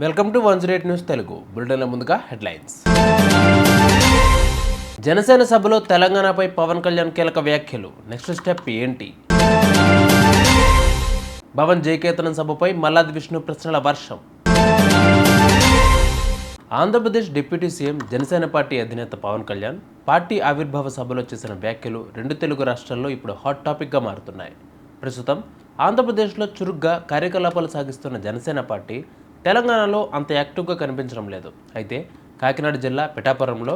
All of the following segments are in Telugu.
Welcome to 108 news Telugu. బులెటిన్ల ముందుగా హెడ్లైన్స్. జనసేన సభలో తెలంగాణపై పవన్ కళ్యాణ్ కీలక వ్యాఖ్యలు. నెక్స్ట్ స్టెప్ ఏంటి? భవన్ జయకేతనం సభపై మల్లాది విష్ణు ప్రశ్నల వర్షం. Andhra Pradesh deputy CM Janasena party అధినేత పవన్ కళ్యాణ్ పార్టీ ఆవిర్భావ సభలో చేసిన వ్యాఖ్యలు రెండు తెలుగు రాష్ట్రాల్లో ఇప్పుడు హాట్ టాపిక్గా మారుతున్నాయి. ప్రస్తుతం ఆంధ్రప్రదేశ్లో చురుగ్గా కార్యకలాపాలు సాగిస్తున్న జనసేన పార్టీ తెలంగాణలో అంత యాక్టివ్గా కనిపించడం లేదు. అయితే కాకినాడ జిల్లా పిఠాపురంలో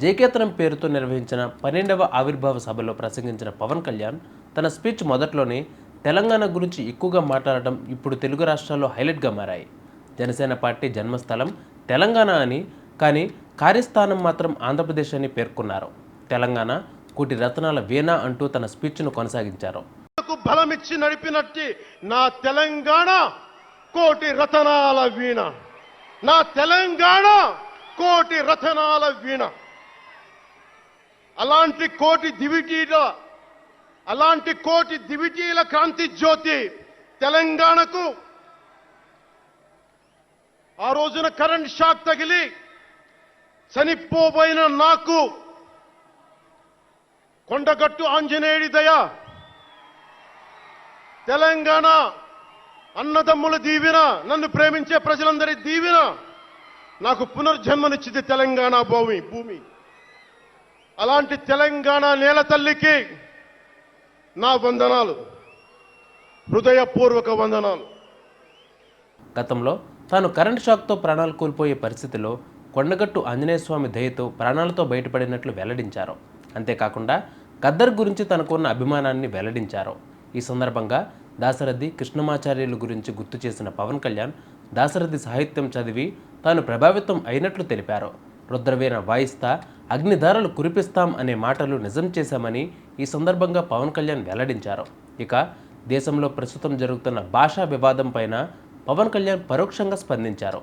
జయకేతనం పేరుతో నిర్వహించిన 12వ ఆవిర్భావ సభలో ప్రసంగించిన పవన్ కళ్యాణ్ తన స్పీచ్ మొదట్లోనే తెలంగాణ గురించి ఎక్కువగా మాట్లాడటం ఇప్పుడు తెలుగు రాష్ట్రాల్లో హైలైట్గా మారాయి. జనసేన పార్టీ జన్మస్థలం తెలంగాణ అని, కానీ కార్యస్థానం మాత్రం ఆంధ్రప్రదేశ్ అని పేర్కొన్నారు. తెలంగాణ కోటి రత్నాల వీణ అంటూ తన స్పీచ్ను కొనసాగించారు. బలమిచ్చి నడిపినట్టి నా తెలంగాణ కోటి రతనాల వీణ, నా తెలంగాణ కోటి రతనాల వీణ. అలాంటి కోటి దివిటీల క్రాంతి జ్యోతి తెలంగాణకు ఆ రోజున కరెంట్ షాక్ తగిలి చనిపోబోయిన నాకు కొండగట్టు ఆంజనేయుడి దయ, తెలంగాణ అన్నదమ్ముల దీవెన, నన్ను ప్రేమించే ప్రజలందరి దీవెన నాకు పునర్జన్మనిచ్చింది తెలంగాణ భూమి. అలాంటి తెలంగాణ నేల తల్లికి నా వందనాలు, హృదయపూర్వక వందనాలు. గతంలో తాను కరెంట్ షాక్తో ప్రాణాలు కోల్పోయే పరిస్థితిలో కొండగట్టు ఆంజనేయ స్వామి దయతో ప్రాణాలతో బయటపడినట్లు వెల్లడించారు. అంతేకాకుండా గద్దర్ గురించి తనకున్న అభిమానాన్ని వెల్లడించారు. ఈ సందర్భంగా దాశరథి కృష్ణమాచార్యుల గురించి గుర్తు చేసిన పవన్ కళ్యాణ్ దాశరథి సాహిత్యం చదివి తాను ప్రభావితం అయినట్లు తెలిపారు. రుద్రవీణ వాయిస్తా, అగ్నిధారలు కురిపిస్తాం అనే మాటలు నిజం చేశామని ఈ సందర్భంగా పవన్ కళ్యాణ్ వెల్లడించారు. ఇక దేశంలో ప్రస్తుతం జరుగుతున్న భాషా వివాదం పైన పవన్ కళ్యాణ్ పరోక్షంగా స్పందించారు.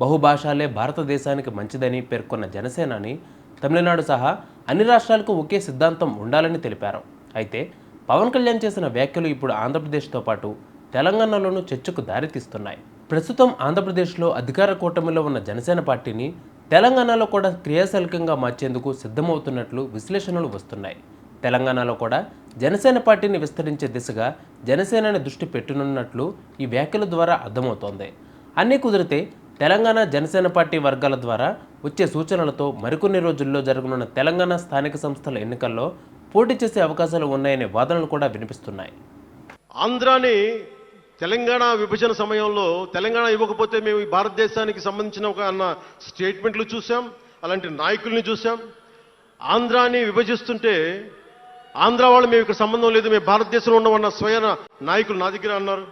బహుభాషాలే భారతదేశానికి మంచిదని పేర్కొన్న జనసేనాని తమిళనాడు సహా అన్ని రాష్ట్రాలకు ఒకే సిద్ధాంతం ఉండాలని తెలిపారు. అయితే పవన్ కళ్యాణ్ చేసిన వ్యాఖ్యలు ఇప్పుడు ఆంధ్రప్రదేశ్తో పాటు తెలంగాణలోనూ చర్చకు దారితీస్తున్నాయి. ప్రస్తుతం ఆంధ్రప్రదేశ్లో అధికార కూటమిలో ఉన్న జనసేన పార్టీని తెలంగాణలో కూడా క్రియాశీలకంగా మార్చేందుకు సిద్ధమవుతున్నట్లు విశ్లేషణలు వస్తున్నాయి. తెలంగాణలో కూడా జనసేన పార్టీని విస్తరించే దిశగా జనసేనని దృష్టి పెట్టనున్నట్లు ఈ వ్యాఖ్యల ద్వారా అర్థమవుతోంది. అన్నీ కుదిరితే తెలంగాణ జనసేన పార్టీ వర్గాల ద్వారా వచ్చే సూచనలతో మరికొన్ని రోజుల్లో జరగనున్న తెలంగాణ స్థానిక సంస్థల ఎన్నికల్లో పోటీ చేసే అవకాశాలు ఉన్నాయనే వాదనలు కూడా వినిపిస్తున్నాయి. ఆంధ్రాని తెలంగాణ విభజన సమయంలో తెలంగాణ ఇవ్వకపోతే మేము ఈ భారతదేశానికి సంబంధించిన ఒక అన్న స్టేట్మెంట్లు చూసాం, అలాంటి నాయకుల్ని చూసాం. ఆంధ్రాని విభజిస్తుంటే ఆంధ్ర వాళ్ళు మేము ఇక్కడ సంబంధం లేదు, మేము భారతదేశంలో ఉండమన్న స్వయం నాయకులు నా దగ్గర అన్నారు.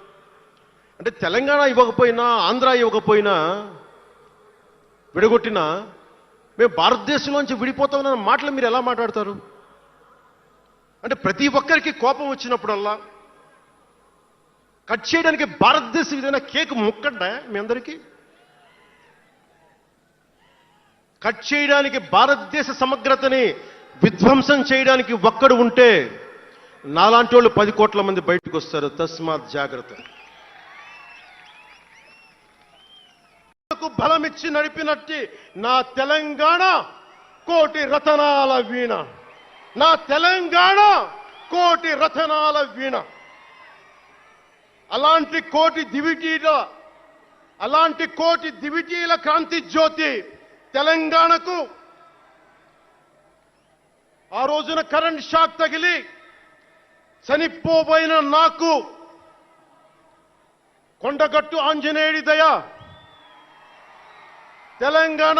అంటే తెలంగాణ ఇవ్వకపోయినా ఆంధ్ర ఇవ్వకపోయినా విడగొట్టినా మేము భారతదేశంలోంచి విడిపోతామన్న మాటలు మీరు ఎలా మాట్లాడతారు? అంటే ప్రతి ఒక్కరికి కోపం వచ్చినప్పుడల్లా కట్ చేయడానికి భారతదేశం ఏదైనా కేక్ ముక్కండా మీ అందరికీ? కట్ చేయడానికి భారతదేశ సమగ్రతని విధ్వంసం చేయడానికి ఒక్కడు ఉంటే నాలాంటి వాళ్ళు 10 కోట్ల మంది బయటకు వస్తారు. తస్మాత్ జాగ్రత్త. బలమిచ్చి నడిపినట్టి నా తెలంగాణ కోటి రతనాల వీణ, నా తెలంగాణ కోటి రతనాల వీణ. అలాంటి కోటి దివిటీల క్రాంతి జ్యోతి తెలంగాణకు ఆ రోజున కరెంట్ షాక్ తగిలి చనిపోబోయిన నాకు కొండగట్టు ఆంజనేయుడి దయ, తెలంగాణ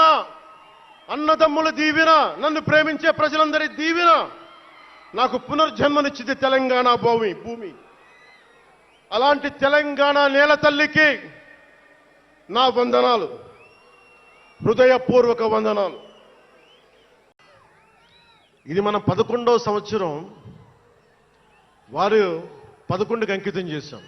అన్నదమ్ముల దీవెన, నన్ను ప్రేమించే ప్రజలందరి దీవెన నాకు పునర్జన్మనిచ్చింది తెలంగాణ భూమి. అలాంటి తెలంగాణ నేల తల్లికి నా వందనాలు, హృదయపూర్వక వందనాలు. ఇది మన 11వ సంవత్సరం, వారు 11కి అంకితం చేశాం.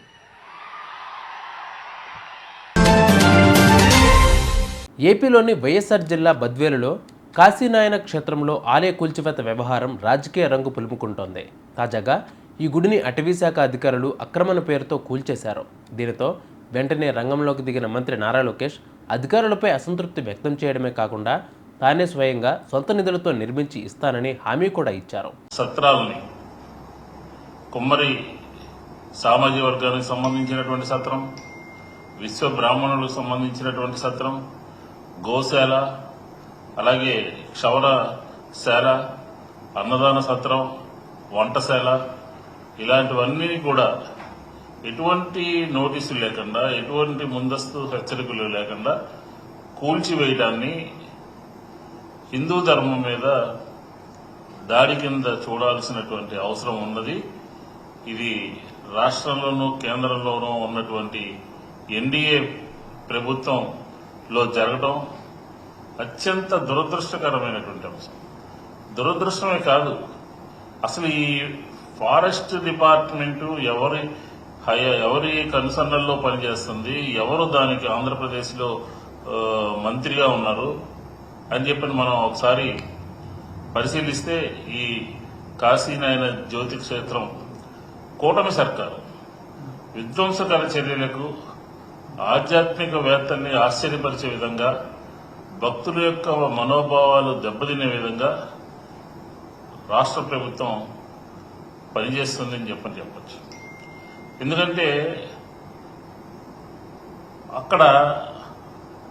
ఏపీలోని వైఎస్ఆర్ జిల్లా బద్వేలులో కాశీనాయన క్షేత్రంలో ఆలయ కూల్చివేత వ్యవహారం రాజకీయ రంగు పులుముకుంటోంది. తాజాగా ఈ గుడిని అటవీశాఖ అధికారులు అక్రమణ పేరుతో కూల్చేశారు. దీనితో వెంటనే రంగంలోకి దిగిన మంత్రి నారా లోకేష్ అధికారులపై అసంతృప్తి వ్యక్తం చేయడమే కాకుండా తానే స్వయంగా సొంత నిధులతో నిర్మించి ఇస్తానని హామీ కూడా ఇచ్చారు. సత్రాలని కుమ్మరి సామాజిక వర్గానికి సంబంధించినటువంటి సత్రం, విశ్వ బ్రాహ్మణులకు సంబంధించినటువంటి సత్రం, గోశాల, అలాగే క్షవరశాల, అన్నదాన సత్రం, వంటశాల, ఇలాంటివన్నీ కూడా ఎటువంటి నోటీసులు లేకుండా, ఎటువంటి ముందస్తు హెచ్చరికలు లేకుండా కూల్చివేయడాన్ని హిందూ ధర్మం మీద దాడి కింద చూడాల్సినటువంటి అవసరం ఉన్నది. ఇది రాష్ట్రంలోనూ కేంద్రంలోనూ ఉన్నటువంటి ఎన్డీఏ ప్రభుత్వంలో జరగడం అత్యంత దురదృష్టకరమైనటువంటి అంశం. దురదృష్టమే కాదు, అసలు ఈ ఫారెస్ట్ డిపార్ట్మెంటు ఎవరి కన్సర్నల్లో పనిచేస్తుంది, ఎవరు దానికి ఆంధ్రప్రదేశ్లో మంత్రిగా ఉన్నారు అని చెప్పి మనం ఒకసారి పరిశీలిస్తే ఈ కాశీనాయన జ్యోతి క్షేత్రం కూటమి సర్కారు విధ్వంసకర చర్యలకు, ఆధ్యాత్మికవేత్తల్ని ఆశ్చర్యపరిచే విధంగా, భక్తుల యొక్క మనోభావాలు దెబ్బతినే విధంగా రాష్ట్ర ప్రభుత్వం పనిచేస్తుందని చెప్పచ్చు. ఎందుకంటే అక్కడ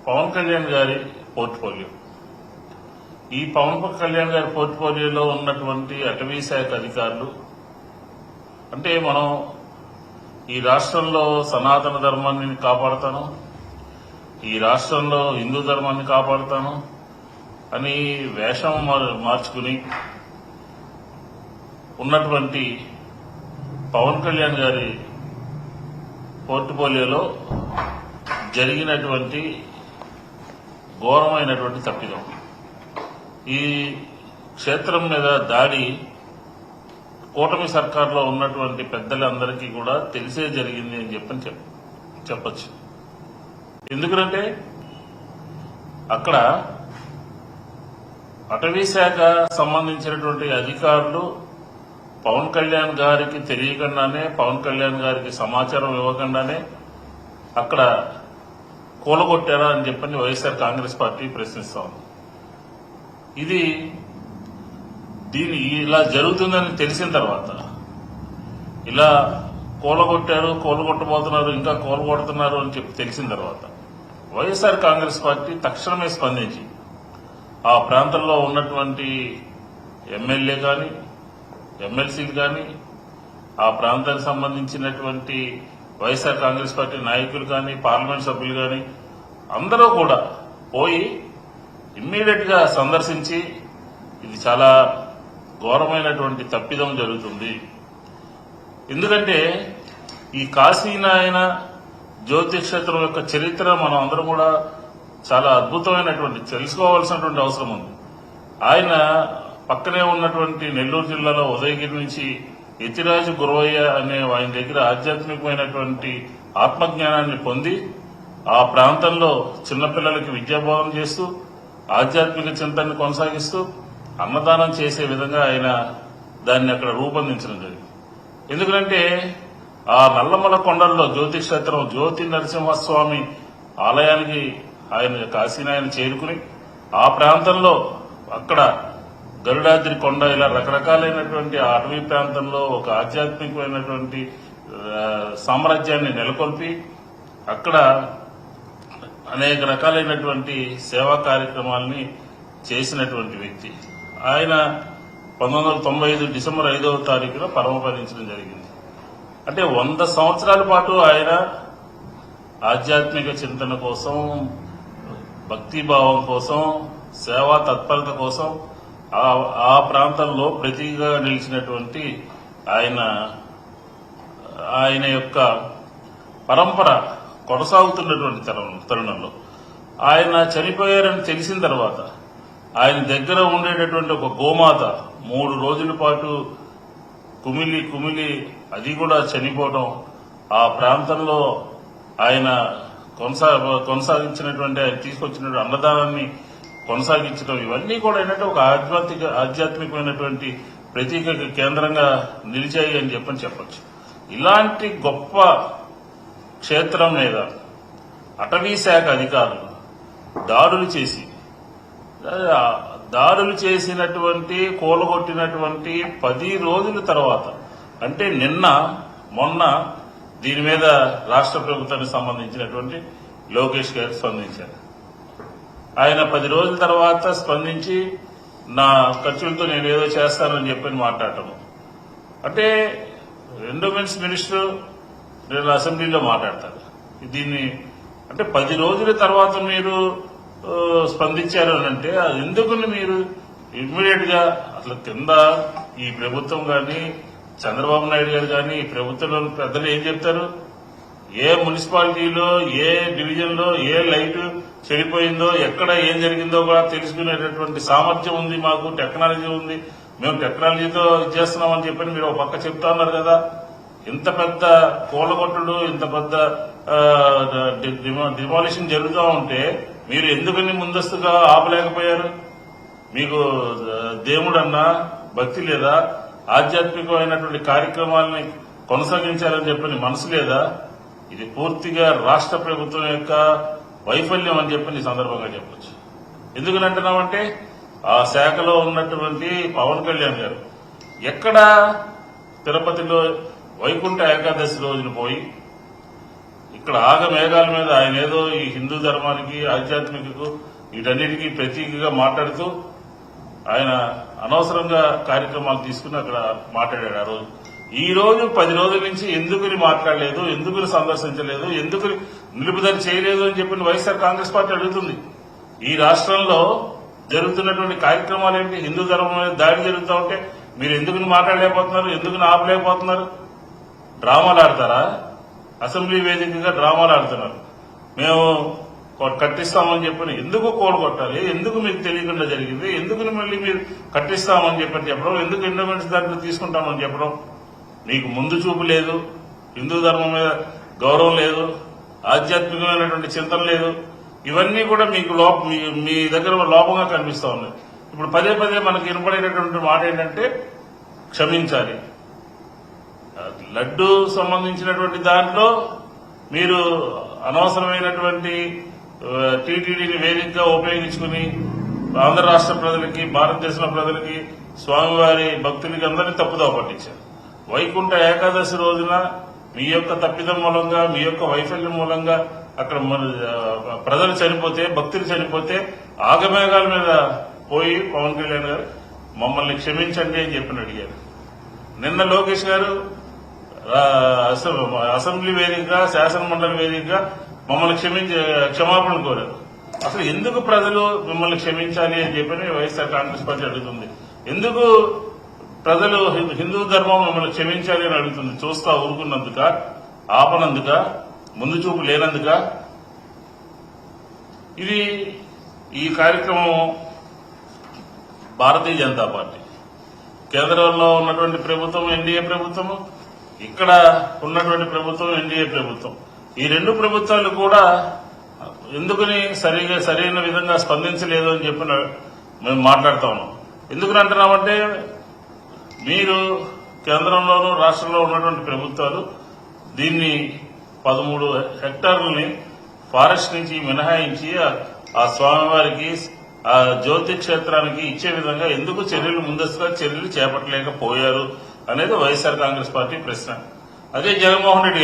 పవన్ కళ్యాణ్ గారి పోర్ట్ఫోలియో, ఈ పవన్ కళ్యాణ్ గారి పోర్ట్ఫోలియోలో ఉన్నటువంటి అటవీ శాఖ అధికారులు, అంటే మనం ఈ రాష్ట్రంలో సనాతన ధర్మాన్ని కాపాడుతాను, ఈ రాష్ట్రంలో హిందూ ధర్మాన్ని కాపాడుతాను అని వేషం మార్చుకుని ఉన్నటువంటి పవన్ కళ్యాణ్ గారి పోర్ట్ఫోలియోలో జరిగినటువంటి ఘోరమైనటువంటి తప్పిదం. ఈ క్షేత్రం మీద దాడి కూటమి సర్కార్లో ఉన్నటువంటి పెద్దలందరికీ కూడా తెలిసే జరిగింది అని చెప్పచ్చు. ఎందుకంటే అక్కడ అటవీ శాఖ సంబంధించినటువంటి అధికారులు పవన్ కళ్యాణ్ గారికి తెలియకుండానే, పవన్ కళ్యాణ్ గారికి సమాచారం ఇవ్వకుండానే అక్కడ కూలగొట్టారా అని చెప్పని వైఎస్ఆర్ కాంగ్రెస్ పార్టీ ప్రశ్నిస్తా ఉంది. దీని ఇలా జరుగుతుందని తెలిసిన తర్వాత, ఇలా కూలగొట్టబోతున్నారు, ఇంకా కూలగొడుతున్నారు అని చెప్పి తెలిసిన తర్వాత వైఎస్ఆర్ కాంగ్రెస్ పార్టీ తక్షణమే స్పందించి ఆ ప్రాంతంలో ఉన్నటువంటి ఎమ్మెల్యే కానీ, ఎమ్మెల్సీలు కానీ, ఆ ప్రాంతానికి సంబంధించినటువంటి వైఎస్ఆర్ కాంగ్రెస్ పార్టీ నాయకులు కానీ, పార్లమెంట్ సభ్యులు కానీ అందరూ కూడా పోయి ఇమ్మీడియట్ గా సందర్శించి ఇది చాలా ఘోరమైనటువంటి తప్పిదం జరుగుతుంది. ఎందుకంటే ఈ కాశీనాయన జ్యోతి క్షేత్రం యొక్క చరిత్ర మనం అందరం కూడా చాలా అద్భుతమైనటువంటి తెలుసుకోవాల్సినటువంటి అవసరం ఉంది. ఆయన పక్కనే ఉన్నటువంటి నెల్లూరు జిల్లాలో ఉదయగిరి నుంచి యతిరాజు గురవయ్య అనే ఆయన దగ్గర ఆధ్యాత్మికమైనటువంటి ఆత్మజ్ఞానాన్ని పొంది ఆ ప్రాంతంలో చిన్నపిల్లలకి విద్యాభావం చేస్తూ, ఆధ్యాత్మిక చింతనని కొనసాగిస్తూ, అన్నదానం చేసే విధంగా ఆయన దాన్ని అక్కడ రూపొందించడం జరిగింది. ఎందుకంటే ఆ నల్లమల కొండల్లో జ్యోతి క్షేత్రం జ్యోతి నరసింహస్వామి ఆలయానికి ఆయన కాశీనాయన చేరుకుని ఆ ప్రాంతంలో అక్కడ గరుడాద్రి కొండ ఇలా రకరకాలైనటువంటి ఆ అటవీ ప్రాంతంలో ఒక ఆధ్యాత్మికమైనటువంటి సామ్రాజ్యాన్ని నెలకొల్పి అక్కడ అనేక రకాలైనటువంటి సేవా కార్యక్రమాలని చేసినటువంటి వ్యక్తి. ఆయన 1995 డిసెంబర్ 5వ తారీఖున పరమపదించడం జరిగింది. అంటే 100 సంవత్సరాల పాటు ఆయన ఆధ్యాత్మిక చింతన కోసం, భక్తిభావం కోసం, సేవా తత్పరత కోసం ఆ ప్రాంతంలో ప్రతిగా నిలిచినటువంటి ఆయన యొక్క పరంపర కొనసాగుతున్నటువంటి తరుణంలో ఆయన చనిపోయారని తెలిసిన తర్వాత ఆయన దగ్గర ఉండేటటువంటి ఒక గోమాత 3 రోజుల పాటు కుమిలి అది కూడా చనిపోవడం, ఆ ప్రాంతంలో ఆయన కొనసాగించినటువంటి ఆయన తీసుకొచ్చినటువంటి అన్నదానాన్ని కొనసాగించడం, ఇవన్నీ కూడా ఏంటంటే ఒక ఆధ్యాత్మికమైనటువంటి ప్రతీక కేంద్రంగా నిలిచాయి అని చెప్పచ్చు. ఇలాంటి గొప్ప క్షేత్రం మీద అటవీ శాఖ అధికారులు దాడులు చేసినటువంటి కూలగొట్టినటువంటి 10 రోజుల తర్వాత అంటే మొన్న దీని మీద రాష్ట్ర ప్రభుత్వానికి సంబంధించినటువంటి లోకేష్ గారు స్పందించారు. ఆయన 10 రోజుల తర్వాత స్పందించి నా ఖర్చులతో నేను ఏదో చేస్తానని చెప్పని మాట్లాడటము అంటే ఎండోమెంట్స్ మినిస్టర్ నేను అసెంబ్లీలో మాట్లాడతారు. దీన్ని అంటే 10 రోజుల తర్వాత మీరు స్పందించారు అని అంటే అది ఎందుకని మీరు ఇమ్మీడియట్ గా అసలు కింద ఈ ప్రభుత్వం కానీ చంద్రబాబు నాయుడు గారు కానీ ఈ ప్రభుత్వంలో పెద్దలు ఏం చెప్తారు? ఏ మున్సిపాలిటీలో ఏ డివిజన్ లో ఏ లైట్ చెడిపోయిందో ఎక్కడ ఏం జరిగిందో కూడా తెలుసుకునేటటువంటి సామర్థ్యం ఉంది, మాకు టెక్నాలజీ ఉంది, మేము టెక్నాలజీతో చేస్తున్నామని చెప్పని మీరు ఒక పక్క చెప్తా ఉన్నారు కదా. ఇంత పెద్ద కూలగొట్టుడు ఇంత పెద్ద డిమాలిషన్ జరుగుతూ ఉంటే మీరు ఎందుకని ముందస్తుగా ఆపలేకపోయారు? మీకు దేవుడన్నా భక్తి లేదా? ఆధ్యాత్మికమైనటువంటి కార్యక్రమాలని కొనసాగించాలని చెప్పని మనసు లేదా? ఇది పూర్తిగా రాష్ట్ర ప్రభుత్వం యొక్క వైఫల్యం అని చెప్పని ఈ సందర్భంగా చెప్పొచ్చు. ఎందుకని అంటున్నామంటే ఆ శాఖలో ఉన్నటువంటి పవన్ కళ్యాణ్ గారు ఎక్కడ తిరుపతిలో వైకుంఠ ఏకాదశి రోజున పోయి ఇక్కడ ఆగమేఘాల మీద ఆయన ఏదో ఈ హిందూ ధర్మానికి ఆధ్యాత్మికకు వీటన్నిటికీ ప్రతీకగా మాట్లాడుతూ ఆయన అనవసరంగా కార్యక్రమాలు తీసుకుని అక్కడ మాట్లాడాడు. ఆ రోజు ఈ రోజు 10 రోజుల నుంచి ఎందుకుని మాట్లాడలేదు, ఎందుకుని సందర్శించలేదు, ఎందుకుని నిలుపుదల చేయలేదు అని చెప్పి వైఎస్ఆర్ కాంగ్రెస్ పార్టీ అడుగుతుంది. ఈ రాష్ట్రంలో జరుగుతున్నటువంటి కార్యక్రమాలు ఏంటి? హిందూ ధర్మం మీద దాడి జరుగుతూ ఉంటే మీరు ఎందుకుని మాట్లాడలేకపోతున్నారు, ఎందుకుని ఆపలేకపోతున్నారు? డ్రామాలు ఆడతారా? అసెంబ్లీ వేదికగా డ్రామాలు ఆడుతున్నారు. మేము కట్టిస్తామని చెప్పని ఎందుకు కూడగొట్టాలి? ఎందుకు మీకు తెలియకుండా జరిగింది? ఎందుకు మళ్ళీ మీరు కట్టిస్తామని చెప్పడం, ఎందుకు ఎండోమెంట్స్ దాంట్లో తీసుకుంటామని చెప్పడం? మీకు ముందు చూపు లేదు, హిందూ ధర్మం మీద గౌరవం లేదు, ఆధ్యాత్మికమైనటువంటి చింతన లేదు. ఇవన్నీ కూడా మీకు మీ దగ్గర లోపంగా కనిపిస్తా ఉన్నాయి. ఇప్పుడు పదే పదే మనకి వినపడేటటువంటి మాట ఏంటంటే క్షమించాలి. లడ్డు సంబంధించినటువంటి దాంట్లో మీరు అనవసరమైనటువంటి టీటీడీని వేదికగా ఉపయోగించుకుని ఆంధ్ర రాష్ట్ర ప్రజలకి, భారతదేశంలో ప్రజలకి, స్వామివారి భక్తులకి అందరినీ తప్పుదోవ పట్టించారు. వైకుంఠ ఏకాదశి రోజున మీ యొక్క తప్పిదం మూలంగా, మీ యొక్క వైఫల్యం మూలంగా అక్కడ ప్రజలు చనిపోతే, భక్తులు చనిపోతే ఆగమేఘాల మీద పోయి పవన్ కళ్యాణ్ గారు మమ్మల్ని క్షమించండి అని చెప్పి అడిగారు. నిన్న లోకేష్ గారు అసెంబ్లీ వేదికగా, శాసనమండలి వేదికగా మమ్మల్ని క్షమాపణ కోరారు. అసలు ఎందుకు ప్రజలు మిమ్మల్ని క్షమించాలి అని చెప్పని వైఎస్ఆర్ కాంగ్రెస్ పార్టీ అడుగుతుంది. ఎందుకు ప్రజలు హిందూ ధర్మం మిమ్మల్ని క్షమించాలి అని అడుగుతుంది? చూస్తా ఊరుకున్నందుక, ఆపనందుక, ముందు చూపు లేనందుక? ఇది ఈ కార్యక్రమం భారతీయ జనతా పార్టీ, కేంద్రంలో ఉన్నటువంటి ప్రభుత్వం ఎన్డీఏ ప్రభుత్వము, ఇక్కడ ఉన్నటువంటి ప్రభుత్వం ఎన్డీఏ ప్రభుత్వం. ఈ రెండు ప్రభుత్వాలు కూడా ఎందుకని సరైన విధంగా స్పందించలేదు అని చెప్పి మేము మాట్లాడుతా ఉన్నాం. ఎందుకని అంటున్నామంటే మీరు కేంద్రంలోనూ రాష్ట్రంలో ఉన్నటువంటి ప్రభుత్వాలు దీన్ని 13 హెక్టార్లని ఫారెస్ట్ నుంచి మినహాయించి ఆ స్వామివారికి, ఆ జ్యోతి క్షేత్రానికి ఇచ్చే విధంగా ఎందుకు ముందస్తుగా చర్యలు చేపట్టలేకపోయారు అనేది వైఎస్ఆర్ కాంగ్రెస్ పార్టీ ప్రశ్న. అదే జగన్మోహన్ రెడ్డి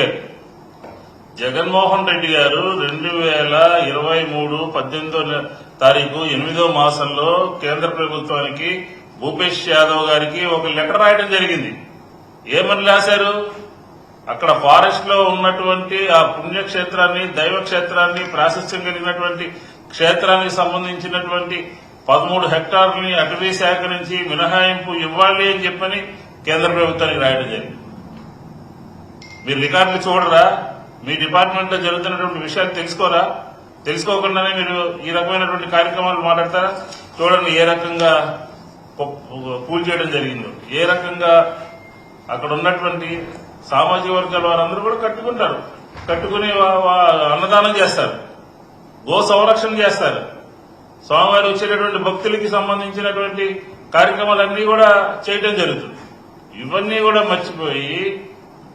గారు 2023 18వ తారీఖు 8వ మాసంలో కేంద్ర ప్రభుత్వానికి భూపేష్ యాదవ్ గారికి ఒక లెటర్ రాయడం జరిగింది. ఏమని రాశారు? అక్కడ ఫారెస్ట్ లో ఉన్నటువంటి ఆ పుణ్యక్షేత్రాన్ని, దైవక్షేత్రాన్ని, ప్రాశస్త్యం కలిగినటువంటి క్షేత్రానికి సంబంధించినటువంటి 13 హెక్టార్లని అటవీ శాఖ నుంచి మినహాయింపు ఇవ్వాలి అని చెప్పని కేంద్ర ప్రభుత్వానికి రాయడం జరిగింది. మీరు రికార్డులు చూడరా? మీ డిపార్ట్మెంట్ లో జరుగుతున్నటువంటి విషయాలు తెలుసుకోరా? తెలుసుకోకుండానే మీరు ఈ రకమైనటువంటి కార్యక్రమాలు మాట్లాడతారా? చూడండి ఏ రకంగా కూల్ చేయడం జరిగిందో, ఏ రకంగా అక్కడ ఉన్నటువంటి సామాజిక వర్గాల వారందరూ కూడా కట్టుకుని అన్నదానం చేస్తారు, గో సంరక్షణ చేస్తారు, స్వామివారి వచ్చేటటువంటి భక్తులకి సంబంధించినటువంటి కార్యక్రమాలన్నీ కూడా చేయడం జరుగుతుంది. ఇవన్నీ కూడా మర్చిపోయి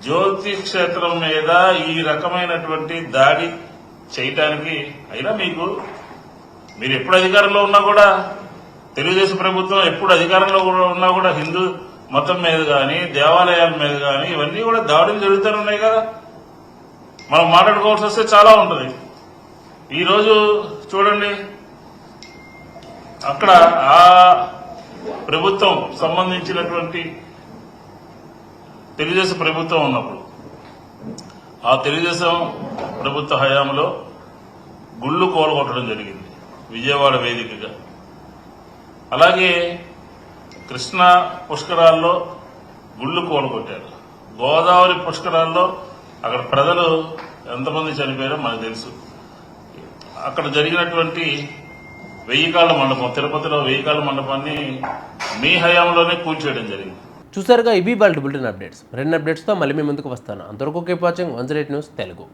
జ్యోతి క్షేత్రం మీద ఈ రకమైనటువంటి దాడి చేయటానికి అయినా మీకు మీరు ఎప్పుడు అధికారంలో ఉన్నా కూడా తెలుగుదేశం ప్రభుత్వం ఎప్పుడు అధికారంలో ఉన్నా కూడా హిందూ మతం మీద కానీ దేవాలయాల మీద కానీ ఇవన్నీ కూడా దాడులు జరుగుతూనే ఉన్నాయి కదా. మనం మాట్లాడుకోవాల్సి వస్తే చాలా ఉంటుంది. ఈరోజు చూడండి, అక్కడ ఆ ప్రభుత్వం సంబంధించినటువంటి తెలుగుదేశం ప్రభుత్వం ఉన్నప్పుడు ఆ తెలుగుదేశం ప్రభుత్వ హయాంలో గుళ్ళు కూలగొట్టడం జరిగింది విజయవాడ వేదికగా. అలాగే కృష్ణా పుష్కరాల్లో గుళ్ళు కూలగొట్టారు. గోదావరి పుష్కరాల్లో అక్కడ ప్రజలు ఎంతమంది చనిపోయారో మనకు తెలుసు. అక్కడ జరిగినటువంటి 1000 కాళ్ల మండపం, తిరుపతిలో 1000 కాళ్ల మండపాన్ని మీ హయాంలోనే కూల్చేయడం జరిగింది. చూసారుగా, ఇవి వాళ్ళ బులెటిన్ అప్డేట్స్. మరిన్ని అప్డేట్స్తో మళ్ళీ మీ ముందుకు వస్తాను. అంతవరకు కీప్ వాచింగ్ 108 న్యూస్ తెలుగు.